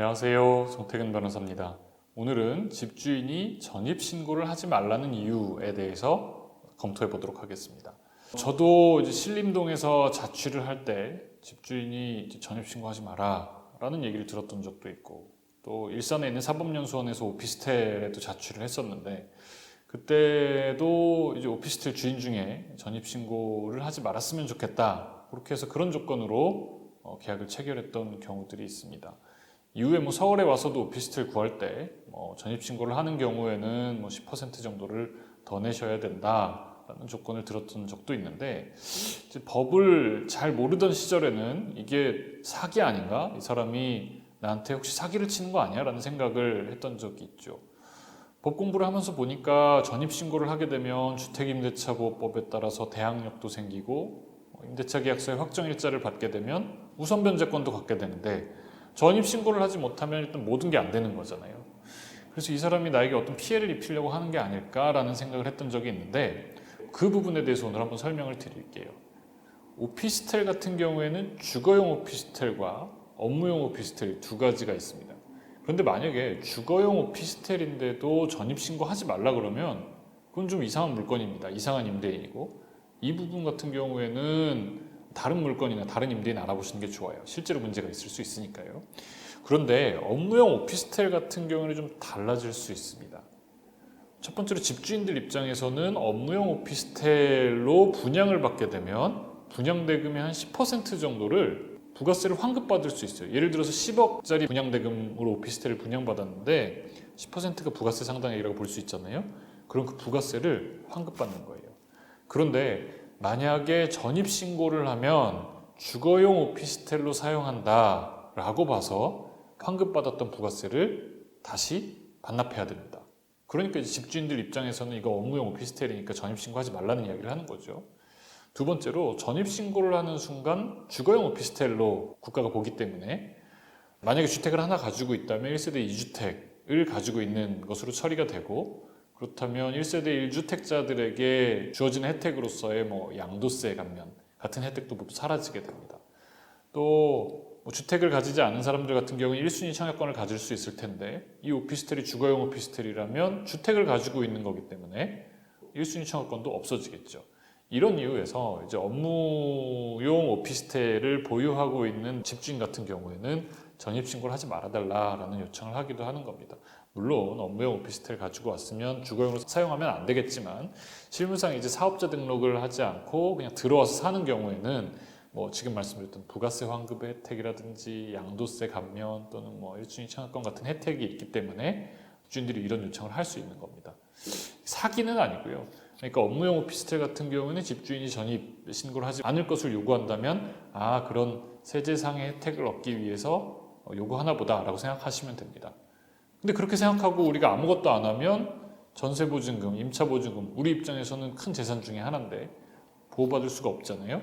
안녕하세요. 정태근 변호사입니다. 오늘은 집주인이 전입신고를 하지 말라는 이유에 대해서 검토해 보도록 하겠습니다. 저도 이제 신림동에서 자취를 할 때 집주인이 전입신고하지 마라 라는 얘기를 들었던 적도 있고, 또 일산에 있는 사법연수원에서 오피스텔에도 자취를 했었는데, 그때도 이제 오피스텔 주인 중에 전입신고를 하지 말았으면 좋겠다, 그렇게 해서 그런 조건으로 계약을 체결했던 경우들이 있습니다. 이후에 서울에 와서도 오피스텔 구할 때 전입신고를 하는 경우에는 10% 정도를 더 내셔야 된다라는 조건을 들었던 적도 있는데, 이제 법을 잘 모르던 시절에는 이게 사기 아닌가? 이 사람이 나한테 혹시 사기를 치는 거 아니야? 라는 생각을 했던 적이 있죠. 법 공부를 하면서 보니까 전입신고를 하게 되면 주택임대차보호법에 따라서 대항력도 생기고, 임대차 계약서의 확정일자를 받게 되면 우선 변제권도 갖게 되는데, 전입신고를 하지 못하면 일단 모든 게 안 되는 거잖아요. 그래서 이 사람이 나에게 어떤 피해를 입히려고 하는 게 아닐까라는 생각을 했던 적이 있는데, 그 부분에 대해서 오늘 한번 설명을 드릴게요. 오피스텔 같은 경우에는 주거용 오피스텔과 업무용 오피스텔 두 가지가 있습니다. 그런데 만약에 주거용 오피스텔인데도 전입신고하지 말라 그러면 그건 좀 이상한 물건입니다. 이상한 임대인이고, 이 부분 같은 경우에는 다른 물건이나 다른 임대인 알아보시는 게 좋아요. 실제로 문제가 있을 수 있으니까요. 그런데 업무용 오피스텔 같은 경우는 좀 달라질 수 있습니다. 첫 번째로 집주인들 입장에서는 업무용 오피스텔로 분양을 받게 되면 분양대금의 한 10% 정도를 부가세를 환급받을 수 있어요. 예를 들어서 10억짜리 분양대금으로 오피스텔을 분양받았는데 10%가 부가세 상당액이라고 볼 수 있잖아요. 그럼 그 부가세를 환급받는 거예요. 그런데 만약에 전입신고를 하면 주거용 오피스텔로 사용한다 라고 봐서 환급받았던 부가세를 다시 반납해야 됩니다. 그러니까 이제 집주인들 입장에서는 이거 업무용 오피스텔이니까 전입신고하지 말라는 이야기를 하는 거죠. 두 번째로 전입신고를 하는 순간 주거용 오피스텔로 국가가 보기 때문에, 만약에 주택을 하나 가지고 있다면 1세대 2주택을 가지고 있는 것으로 처리가 되고, 그렇다면 1세대 1주택자들에게 주어지는 혜택으로서의 양도세 감면 같은 혜택도 모두 사라지게 됩니다. 또 주택을 가지지 않은 사람들 같은 경우는 1순위 청약권을 가질 수 있을 텐데, 이 오피스텔이 주거용 오피스텔이라면 주택을 가지고 있는 거기 때문에 1순위 청약권도 없어지겠죠. 이런 이유에서 이제 업무용 오피스텔을 보유하고 있는 집주인 같은 경우에는 전입신고를 하지 말아달라라는 요청을 하기도 하는 겁니다. 물론 업무용 오피스텔 가지고 왔으면 주거용으로 사용하면 안 되겠지만, 실무상 이제 사업자 등록을 하지 않고 그냥 들어와서 사는 경우에는 지금 말씀드렸던 부가세 환급의 혜택이라든지 양도세 감면 또는 1순위 청약권 같은 혜택이 있기 때문에 집주인들이 이런 요청을 할 수 있는 겁니다. 사기는 아니고요. 그러니까 업무용 오피스텔 같은 경우는 집주인이 전입 신고를 하지 않을 것을 요구한다면, 그런 세제상의 혜택을 얻기 위해서 요구하나 보다 라고 생각하시면 됩니다. 근데 그렇게 생각하고 우리가 아무것도 안 하면 전세보증금, 임차보증금, 우리 입장에서는 큰 재산 중에 하나인데 보호받을 수가 없잖아요.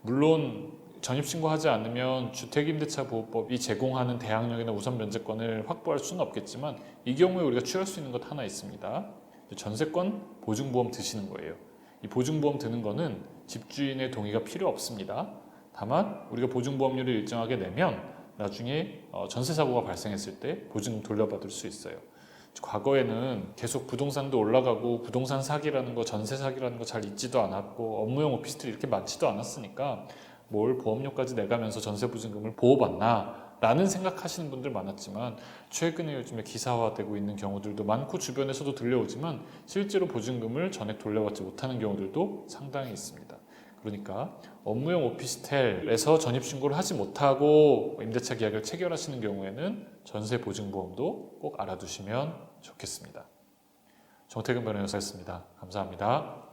물론 전입신고하지 않으면 주택임대차보호법이 제공하는 대항력이나 우선 변제권을 확보할 수는 없겠지만, 이 경우에 우리가 취할 수 있는 것 하나 있습니다. 전세권 보증보험 드시는 거예요. 이 보증보험 드는 거는 집주인의 동의가 필요 없습니다. 다만 우리가 보증보험료를 일정하게 내면 나중에 전세사고가 발생했을 때 보증금 돌려받을 수 있어요. 과거에는 계속 부동산도 올라가고 부동산 사기라는 거, 전세 사기라는 거 잘 있지도 않았고, 업무용 오피스텔이 이렇게 많지도 않았으니까 뭘 보험료까지 내가면서 전세보증금을 보호받나 라는 생각하시는 분들 많았지만, 최근에 요즘에 기사화되고 있는 경우들도 많고 주변에서도 들려오지만 실제로 보증금을 전액 돌려받지 못하는 경우들도 상당히 있습니다. 그러니까 업무용 오피스텔에서 전입신고를 하지 못하고 임대차 계약을 체결하시는 경우에는 전세보증보험도 꼭 알아두시면 좋겠습니다. 정태근 변호사였습니다. 감사합니다.